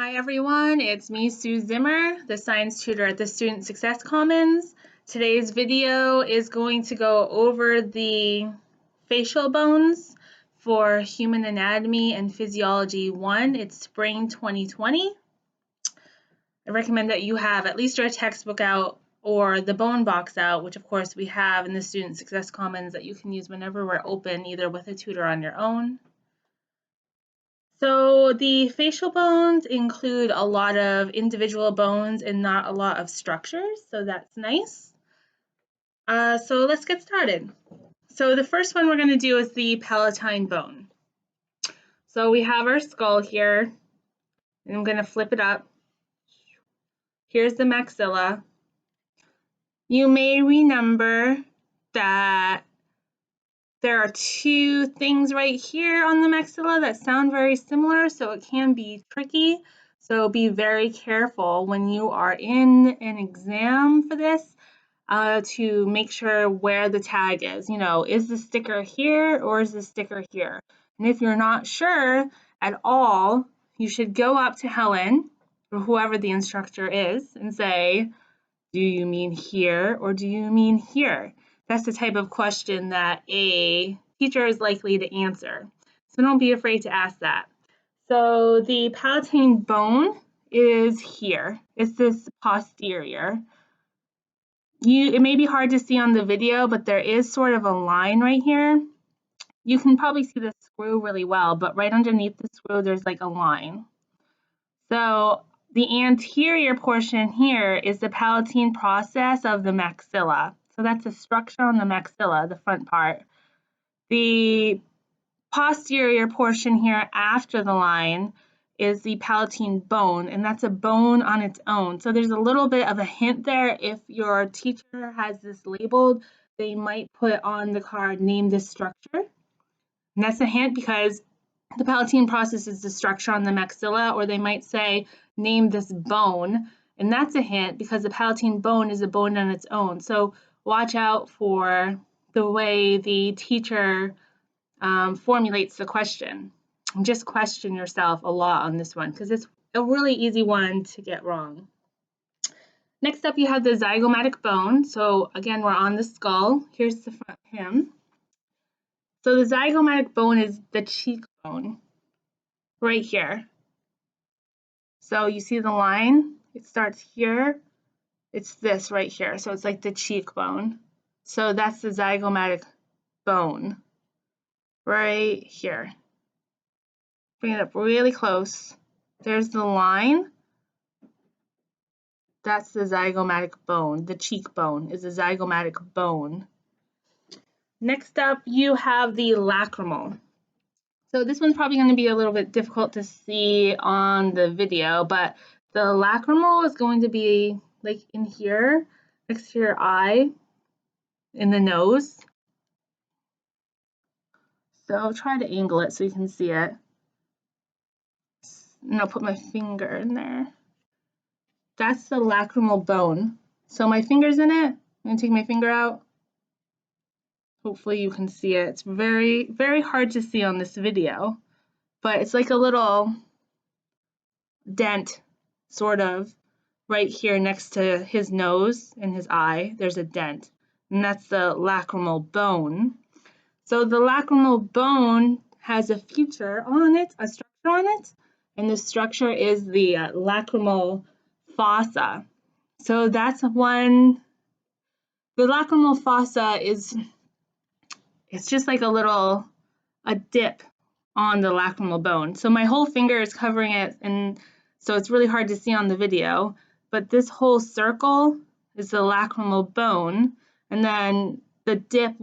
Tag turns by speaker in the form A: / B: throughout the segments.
A: Hi everyone, it's me, Sue Zimmer, the science tutor at the Student Success Commons. Today's video is going to go over the facial bones for Human Anatomy and Physiology 1. It's spring 2020. I recommend that you have at least your textbook out or the bone box out, which of course we have in the Student Success Commons that you can use whenever we're open, either with a tutor on your own. So the facial bones include a lot of individual bones and not a lot of structures, so that's nice. So let's get started. So the first one we're going to do is the palatine bone. So we have our skull here, and I'm going to flip it up. Here's the maxilla. You may remember that there are two things right here on the maxilla that sound very similar, so it can be tricky. So be very careful when you are in an exam for this to make sure where the tag is. You know, is the sticker here or is the sticker here? And if you're not sure at all, you should go up to Helen or whoever the instructor is and say, do you mean here or do you mean here? That's the type of question that a teacher is likely to answer. So don't be afraid to ask that. So the palatine bone is here. It's this posterior. It may be hard to see on the video, but there is sort of a line right here. You can probably see the screw really well, but right underneath the screw, there's like a line. So the anterior portion here is the palatine process of the maxilla. So that's a structure on the maxilla, the front part. The posterior portion here after the line is the palatine bone, and that's a bone on its own. So there's a little bit of a hint there. If your teacher has this labeled, they might put on the card, name this structure. And that's a hint because the palatine process is the structure on the maxilla, or they might say, name this bone. And that's a hint because the palatine bone is a bone on its own. So watch out for the way the teacher formulates the question. And just question yourself a lot on this one because it's a really easy one to get wrong. Next up, you have the zygomatic bone. So again, we're on the skull. Here's the front him. So the zygomatic bone is the cheekbone right here. So you see the line? It starts here. It's this right here. So it's like the cheekbone. So that's the zygomatic bone right here. Bring it up really close. There's the line. That's the zygomatic bone. The cheekbone is the zygomatic bone. Next up, you have the lacrimal. So this one's probably going to be a little bit difficult to see on the video, but the lacrimal is going to be like in here, next to your eye, in the nose. So I'll try to angle it so you can see it. And I'll put my finger in there. That's the lacrimal bone. So my finger's in it. I'm going to take my finger out. Hopefully you can see it. It's very, very hard to see on this video, but it's like a little dent, sort of, right here next to his nose and his eye. There's a dent, and that's the lacrimal bone. So the lacrimal bone has a feature on it, a structure on it, and the structure is the lacrimal fossa. So that's one. The lacrimal fossa is, it's just like a dip on the lacrimal bone. So my whole finger is covering it, and so it's really hard to see on the video, but this whole circle is the lacrimal bone, and then the dip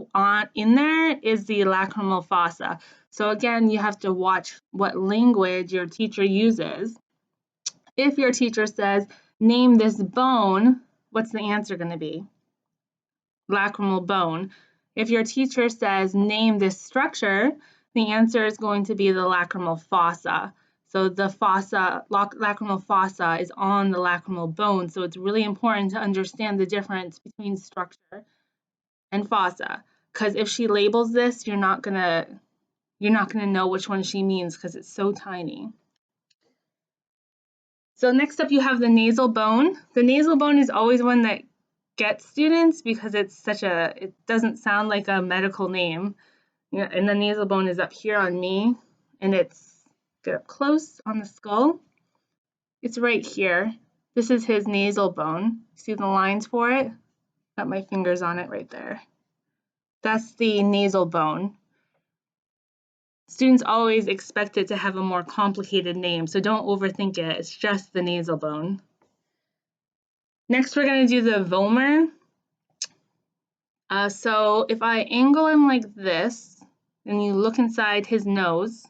A: in there is the lacrimal fossa. So again, you have to watch what language your teacher uses. If your teacher says, name this bone, what's the answer going to be? Lacrimal bone. If your teacher says, name this structure, the answer is going to be the lacrimal fossa. So the lacrimal fossa is on the lacrimal bone. So it's really important to understand the difference between structure and fossa. Because if she labels this, you're not gonna know which one she means because it's so tiny. So next up you have the nasal bone. The nasal bone is always one that gets students because it doesn't sound like a medical name. Yeah, and the nasal bone is up here on me, and get up close on the skull. It's right here. This is his nasal bone. See the lines for it? Got my fingers on it right there. That's the nasal bone. Students always expect it to have a more complicated name, so don't overthink it. It's just the nasal bone. Next, we're going to do the vomer. So if I angle him like this, and you look inside his nose,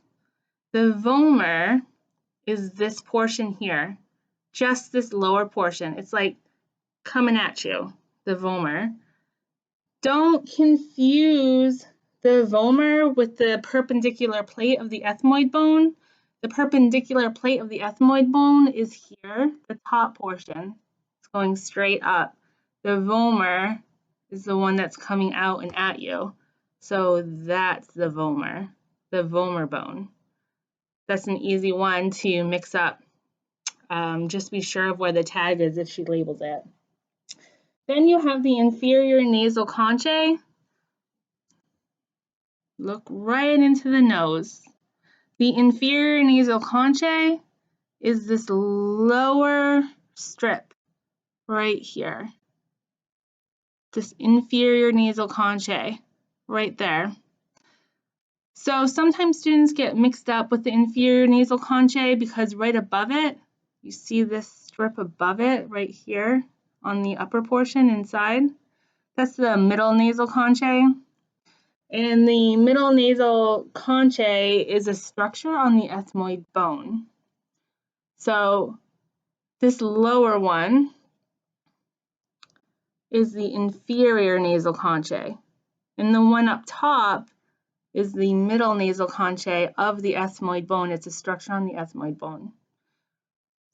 A: the vomer is this portion here, just this lower portion. It's like coming at you, the vomer. Don't confuse the vomer with the perpendicular plate of the ethmoid bone. The perpendicular plate of the ethmoid bone is here, the top portion. It's going straight up. The vomer is the one that's coming out and at you. So that's the vomer bone. That's an easy one to mix up. Just be sure of where the tag is if she labels it. Then you have the inferior nasal conchae. Look right into the nose. The inferior nasal conchae is this lower strip right here. This inferior nasal conchae right there. So sometimes students get mixed up with the inferior nasal conchae because right above it, you see this strip above it right here on the upper portion inside. That's the middle nasal conchae. And the middle nasal conchae is a structure on the ethmoid bone. So this lower one is the inferior nasal conchae. And the one up top is the middle nasal conchae of the ethmoid bone. It's a structure on the ethmoid bone.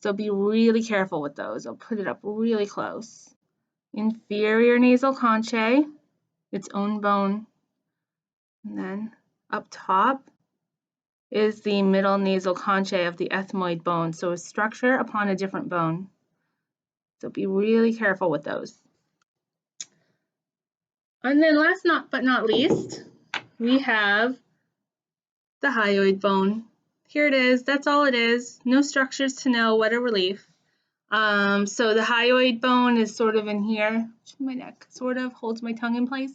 A: So be really careful with those. I'll put it up really close. Inferior nasal conchae, its own bone. And then up top is the middle nasal conchae of the ethmoid bone, so a structure upon a different bone. So be really careful with those. And then last but not least, we have the hyoid bone. Here it is, that's all it is. No structures to know, what a relief. So the hyoid bone is sort of in here, my neck, sort of holds my tongue in place.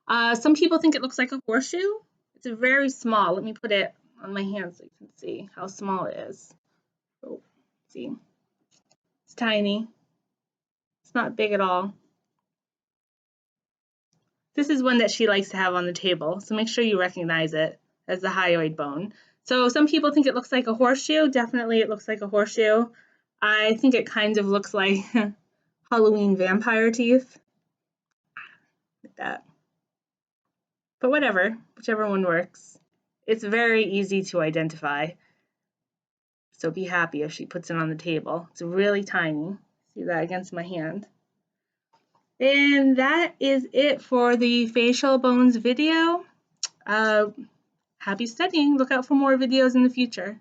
A: Some people think it looks like a horseshoe. It's very small. Let me put it on my hand so you can see how small it is. Oh, see, it's tiny. It's not big at all. This is one that she likes to have on the table, so make sure you recognize it as the hyoid bone. So some people think it looks like a horseshoe. Definitely it looks like a horseshoe. I think it kind of looks like Halloween vampire teeth. Like that. But whatever, whichever one works. It's very easy to identify. So be happy if she puts it on the table. It's really tiny. See that against my hand. And that is it for the facial bones video. Happy studying. Look out for more videos in the future.